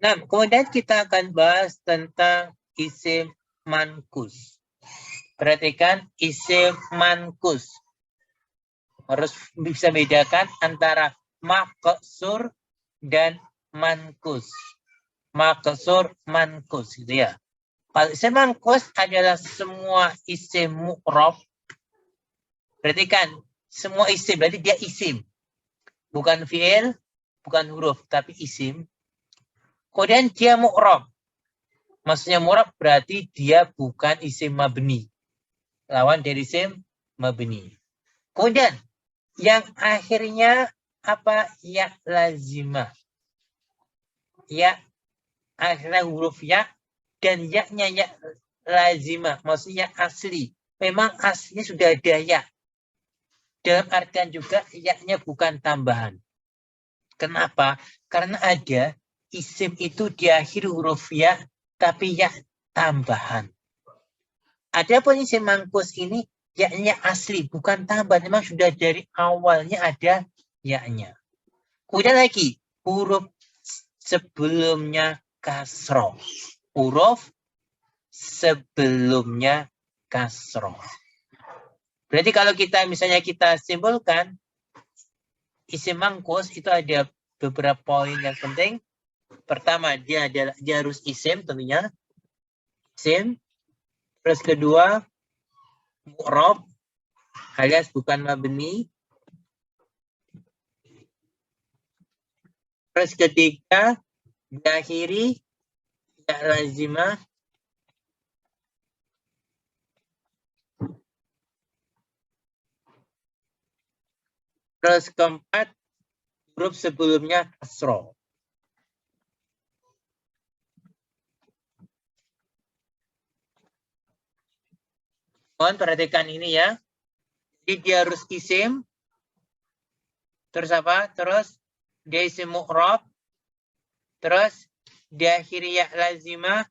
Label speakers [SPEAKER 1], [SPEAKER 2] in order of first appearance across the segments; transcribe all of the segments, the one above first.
[SPEAKER 1] Nah, kemudian kita akan bahas tentang isim mankus. Perhatikan isim mankus. Harus bisa bedakan antara maqsur dan mankus. Maqsur, mankus gitu ya. Kalau isim mankus adalah semua isim mu'rab. Perhatikan, semua isim, berarti dia isim. Bukan fi'il, bukan huruf, tapi isim. Kemudian dia mu'rab. Maksudnya mu'rab berarti dia bukan isim mabni. Lawan dari isim mabni. Kemudian yang akhirnya apa? Ya lazimah. Ya, akhirnya huruf ya dan ya-nya ya lazimah. Maksudnya asli. Memang aslinya sudah ada ya. Dalam artian juga ya-nya bukan tambahan. Kenapa? Karena ada isim itu di akhir huruf ya, tapi ya tambahan. Adapun isim mankus ini ya-nya asli, bukan tambahan. Memang sudah dari awalnya ada ya-nya. Kemudian lagi, huruf sebelumnya kasroh. Huruf sebelumnya kasroh. Berarti kalau kita misalnya kita simpulkan, isim mankus itu ada beberapa poin yang penting. Pertama, dia harus isim tentunya. Isim. Terus kedua, mu'rab alias bukan mabni. Terus ketiga, diakhiri ya lazimah. Terus keempat, huruf sebelumnya kasroh. Mohon perhatikan ini ya. Jadi dia harus isim. Terus apa? Terus dia isim mu'rab. Terus diakhiri ya lazimah.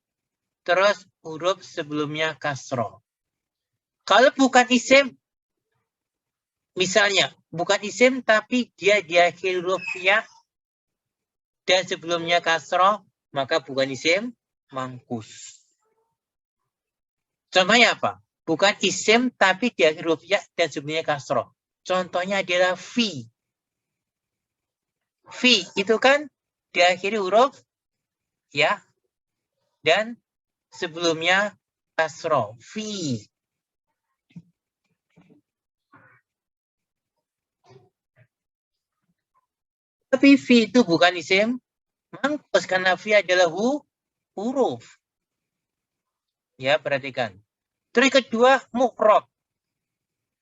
[SPEAKER 1] Terus huruf sebelumnya kasroh. Kalau bukan isim, misalnya bukan isim tapi dia diakhiri huruf ya dan sebelumnya kasroh, maka bukan isim mankus. Contohnya apa? Bukan isim tapi diakhiri huruf ya dan sebelumnya kasroh. Contohnya adalah fi. Fi itu kan diakhiri huruf ya dan sebelumnya kasroh. Fi. Tapi fi itu bukan isim mankus karena fi adalah huruf. Ya, perhatikan. Terus kedua, mu'rab.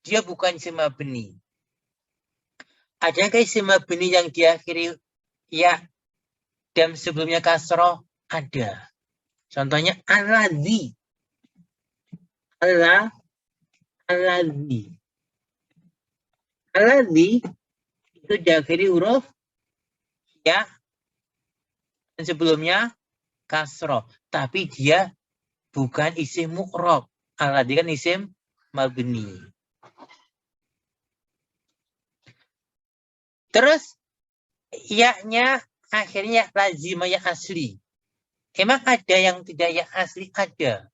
[SPEAKER 1] Dia bukan isim mabni. Adakah isim mabni yang diakhiri ya dan sebelumnya kasroh? Ada. Contohnya aladzi. Aladzi. Aladzi itu diakhiri huruf ya dan sebelumnya kasroh. Tapi dia bukan isim mu'rab. Aladzi kan isim mabni. Terus ya-nya akhirnya lazimah ya asli. Emang ada yang tidak ya asli? Ada.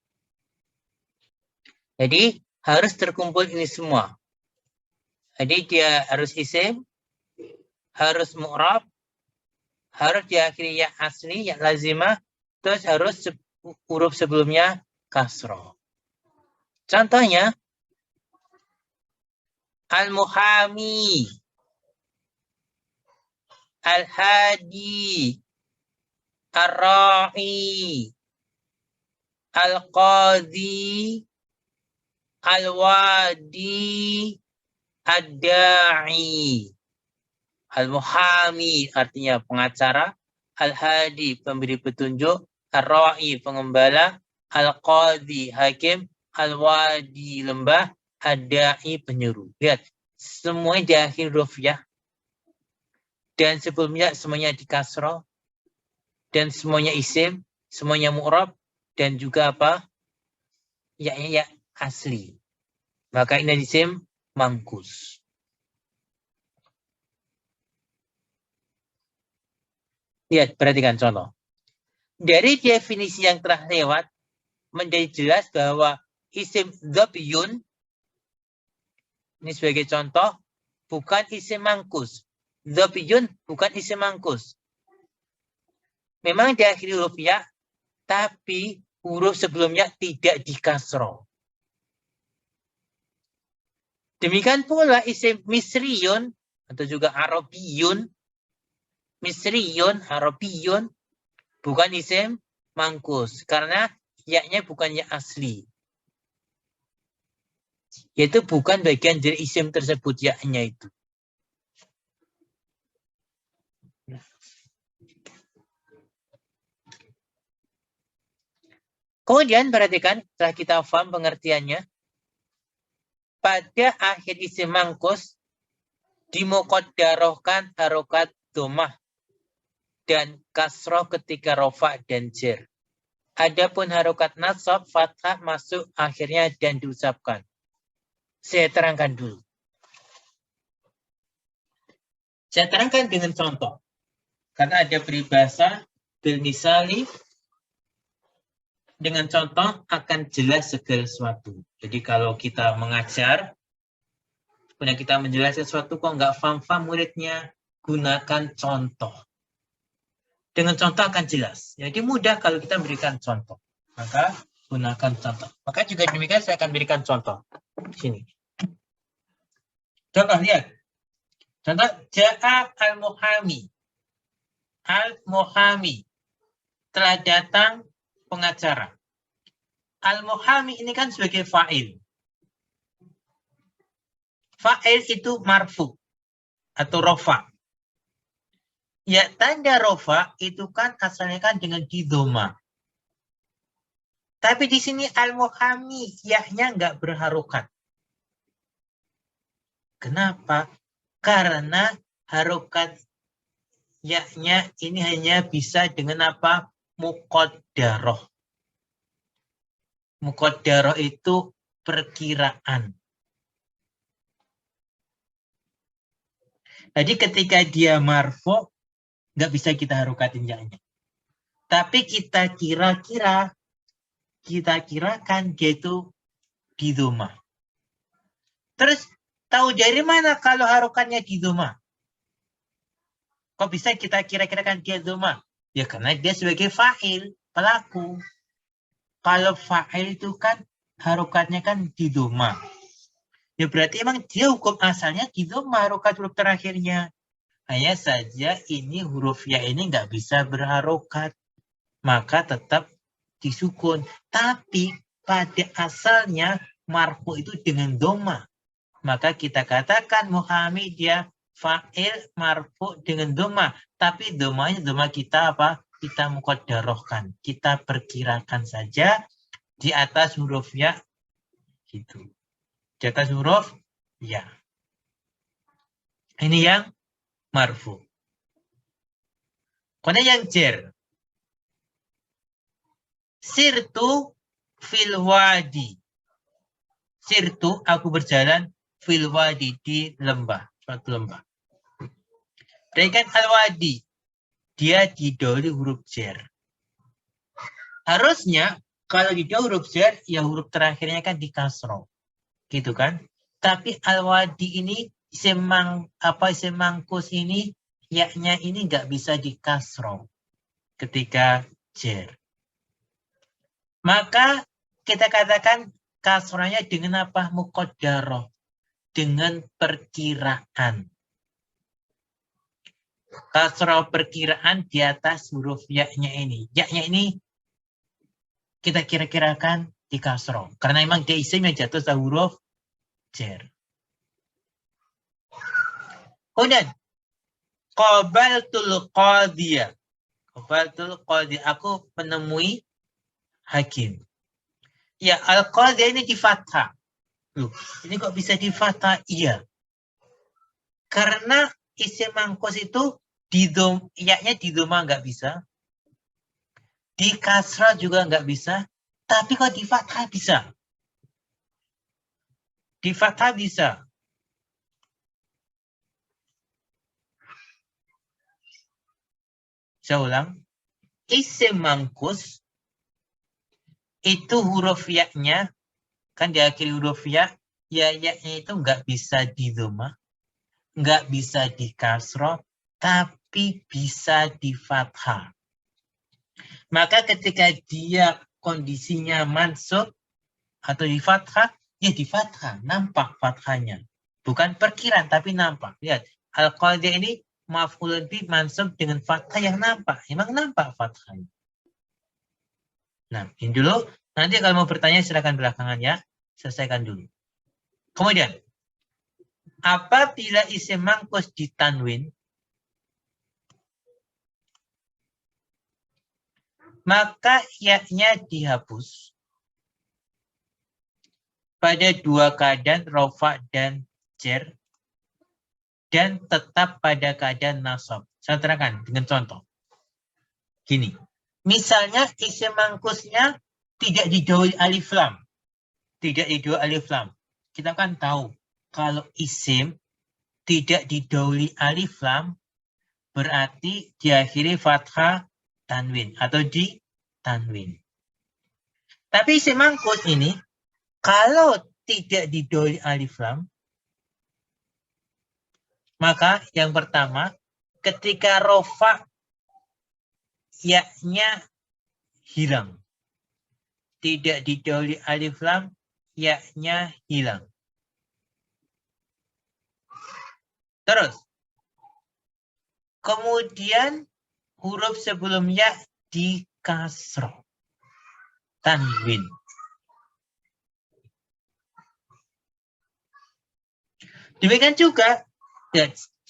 [SPEAKER 1] Jadi harus terkumpul ini semua. Jadi dia harus isim, harus mu'rab, harus diakhiri ya asli, ya lazimah, terus harus huruf sebelumnya kasroh. Contohnya, al-muhami, al-hadi, ar-ra'i, al-qadhi, al-wadi, ad-da'i. Al-muhami artinya pengacara, al-hadi pemberi petunjuk, ar-ra'i pengembala, al-qadhi hakim, al-wadi lembah, ad-da'i penyeru. Lihat, semuanya di akhir huruf ya. Dan sebelumnya semuanya di kasroh. Dan semuanya isim, semuanya mu'rab, dan juga apa? Ya asli. Maka ini isim mangkus. Lihat, perhatikan contoh. Dari definisi yang telah lewat, menjadi jelas bahwa isim dhabiyun, ini sebagai contoh, bukan isim mangkus. Dhabiyun bukan isim mangkus. Memang diakhiri huruf ya, tapi huruf sebelumnya tidak dikasroh. Demikian pula isim misriyun atau juga arabiyun, misriyun, arabiyun bukan isim mangkus karena ya-nya bukan ya asli. Yaitu bukan bagian dari isim tersebut ya-nya itu. Kemudian perhatikan setelah kita paham pengertiannya, pada akhir isim mangkus dimuqaddarohkan harokat domah dan kasroh ketika rofa dan jer. Adapun harokat nasab, fathah masuk akhirnya dan diucapkan. Saya terangkan dulu. Saya terangkan dengan contoh. Karena ada peribahasa bil misali, dengan contoh akan jelas segala sesuatu. Jadi kalau kita mengajar, kemudian kita menjelaskan sesuatu kok nggak paham muridnya, gunakan contoh. Dengan contoh akan jelas. Jadi mudah kalau kita berikan contoh. Maka gunakan contoh. Maka juga demikian saya akan berikan contoh. Sini. Contoh lihat. Contoh ja'a al-muhami. Al-muhami. Telah datang pengacara. Al-muhami ini kan sebagai fa'il. Fa'il itu marfu atau rofa. Ya, tanda rofa itu kan asalnya kan dengan didoma. Tapi di sini al-muhami, ya-nya nggak berharokat. Kenapa? Karena harokat ya-nya ini hanya bisa dengan apa? Muqaddaroh. Muqaddaroh itu perkiraan. Jadi ketika dia marfu, nggak bisa kita harokatin ya-nya. Tapi kita kirakan dia itu didoma. Terus tahu dari mana kalau harokatnya didoma? Kok bisa kita kira-kirakan dia doma? Ya karena dia sebagai fa'il, pelaku. Kalau fa'il itu kan harokatnya kan didoma. Ya berarti emang dia hukum asalnya didoma harokat huruf terakhirnya. Hanya saja ini huruf ya ini nggak bisa berharokat. Maka tetap disukun. Tapi pada asalnya marfu itu dengan doma. Maka kita katakan Muhammad dia fa'il marfu dengan doma. Tapi domanya doma kita apa? Kita muqaddarohkan. Kita perkirakan saja di atas huruf ya. Gitu. Di atas huruf ya. Ini yang marfu. Kemudian yang jer. Sirtu fil wadi. Sirtu aku berjalan fil wadi di lembah. Suatu lembah. Perhatikan al-wadi. Dia didahului huruf jer. Harusnya kalau didahului huruf jer, ya huruf terakhirnya kan di kasroh. Gitu kan? Tapi al-wadi ini isim mangkus ini ya-nya ini nggak bisa di kasroh ketika jer. Maka kita katakan kasrohnya dengan apa? Muqaddaroh. Dengan perkiraan. Kasroh perkiraan di atas huruf ya-nya ini. Ya-nya ini kita kira-kirakan di kasroh. Karena memang dia isim yang jatuh pada huruf jer. Kemudian, qabaltul qadiyah. Qabaltul qadiyah. Aku menemui hakim. Ya, al-qadiyah ini di fathah. Loh, ini kok bisa di fathah? Iya. Karena isim mangkus itu ya-nya di doma nggak bisa. Di kasrah juga nggak bisa. Tapi kok di fathah bisa. Di fathah bisa. Saya ulang. isim mangkus itu huruf ya-nya, kan diakhiri huruf ya-nya itu nggak bisa di dhamma, nggak bisa di kasroh, tapi bisa di fathah. Maka ketika dia kondisinya mansub atau di fathah, ya di fathah, nampak fathahnya. Bukan perkiraan, tapi nampak. Lihat, al-qadiyah ini maf'ulun bih mansub dengan fathah yang nampak. Emang nampak fathahnya. Nah, ini dulu. Nanti kalau mau bertanya silakan belakangan ya. Selesaikan dulu. Kemudian, apabila isim mangkus ditanwin, maka ya-nya dihapus pada dua keadaan rofa dan jer, dan tetap pada keadaan nasab. Saya terangkan dengan contoh. Gini, misalnya isim mangkusnya tidak didahului alif lam. Tidak didahului alif lam. Kita kan tahu kalau isim tidak didahului alif lam berarti diakhiri fathah tanwin atau di tanwin. Tapi isim mangkus ini kalau tidak didahului alif lam, maka yang pertama ketika rofa ya-nya hilang. Tidak didahului alif lam, ya-nya hilang. Terus, kemudian huruf sebelum ya di kasroh. Tanwin. Demikian juga,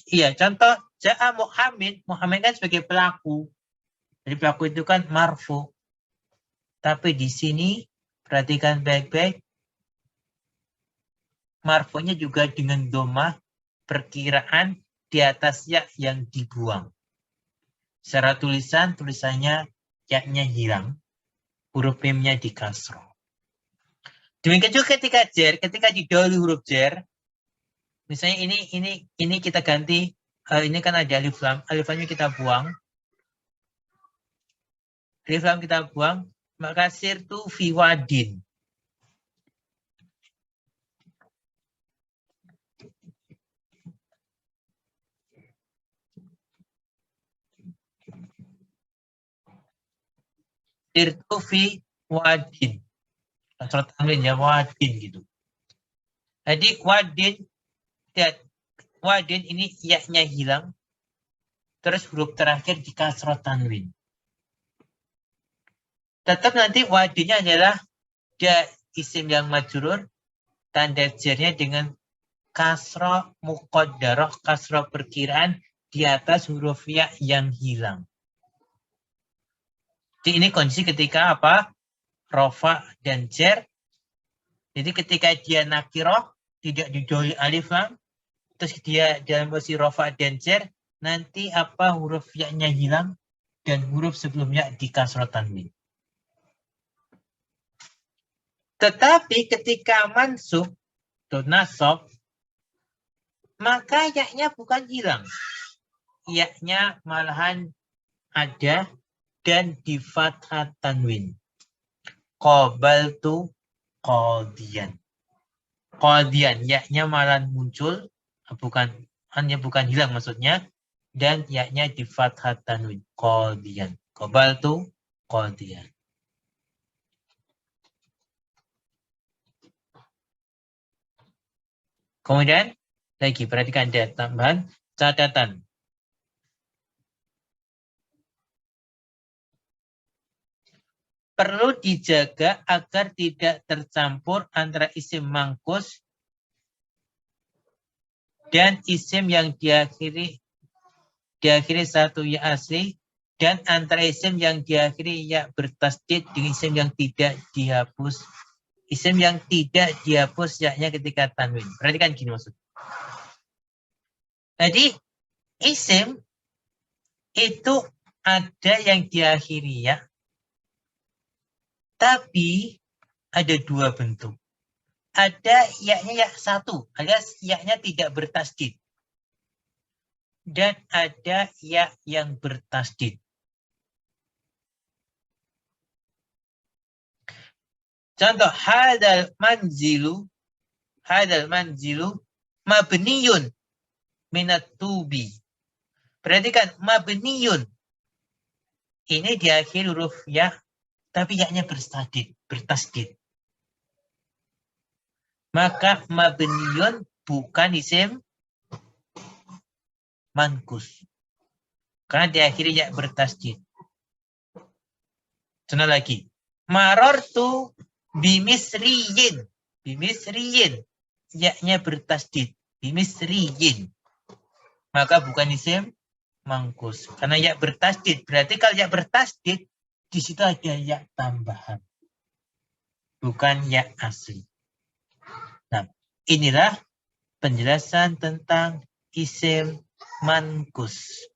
[SPEAKER 1] ya contoh, Ja'a Muhammad, Muhammad kan sebagai pelaku. Jadi pelaku itu kan marfu. Tapi di sini, perhatikan baik-baik, marfunya juga dengan domah perkiraan di atas ya yang dibuang. Secara tulisan, tulisannya ya-nya hilang. Huruf mim-nya di kasroh. Demikian juga ketika jer, ketika didahului huruf jer, misalnya ini kita ganti, ini kan ada alif lam, alif lamnya kita buang. Alif lam kita buang, maka sirtu fi wadin. Sirtu fi wadin. Surat tanwin ya, wadin gitu. Jadi wadin, lihat, wadin ini ya-nya hilang, terus huruf terakhir di kasroh tanwin. Tetap nanti wadinnya adalah dia isim yang majrur, tanda jernya dengan kasroh muqaddarah, kasroh perkiraan di atas huruf ya yang hilang. Jadi ini kondisi ketika apa? Rofa dan jer. Jadi ketika dia nakiroh, tidak didahului alif lam, terus dia dalam posisi rofa dan jer, nanti apa huruf ya-nya hilang dan huruf sebelumnya di kasroh tanwin. Tetapi ketika mansub atau nasab, maka ya-nya bukan hilang. Ya-nya malahan ada dan di fathah tanwin. Qabaltu qadiyan. Qadiyan, ya-nya malahan muncul, hanya bukan hilang maksudnya, dan ya-nya di fathah tanwin. Qadiyan. Qabaltu qadiyan. Kemudian lagi perhatikan ada tambahan catatan. Perlu dijaga agar tidak tercampur antara isim mangkus dan isim yang diakhiri satu ya asli, dan antara isim yang diakhiri ya bertasdid dengan isim yang tidak dihapus. Isim yang tidak dihapus ya-nya ketika tanwin. Perhatikan gini maksudnya. Jadi isim itu ada yang diakhiri ya, tapi ada dua bentuk. Ada ya-nya ya satu, alias ya-nya tidak bertasdid. Dan ada ya yang bertasdid. Contoh hadal manzilu mabniyun minat tubi. Perhatikan mabniyun. Ini di akhir huruf ya, tapi yaknya bertasdid. Maka mabniyun bukan isim mankus. Karena di akhir ya bertasdid. Contoh lagi. Marortu bimisriyin. Bimisriyin. Yaknya bertasdid. Bimisriyin. Maka bukan isim mangkus. Karena ya bertasdid. Berarti kalau ya bertasdid, di situ ada ya tambahan. Bukan ya asli. Nah, inilah penjelasan tentang isim mankus.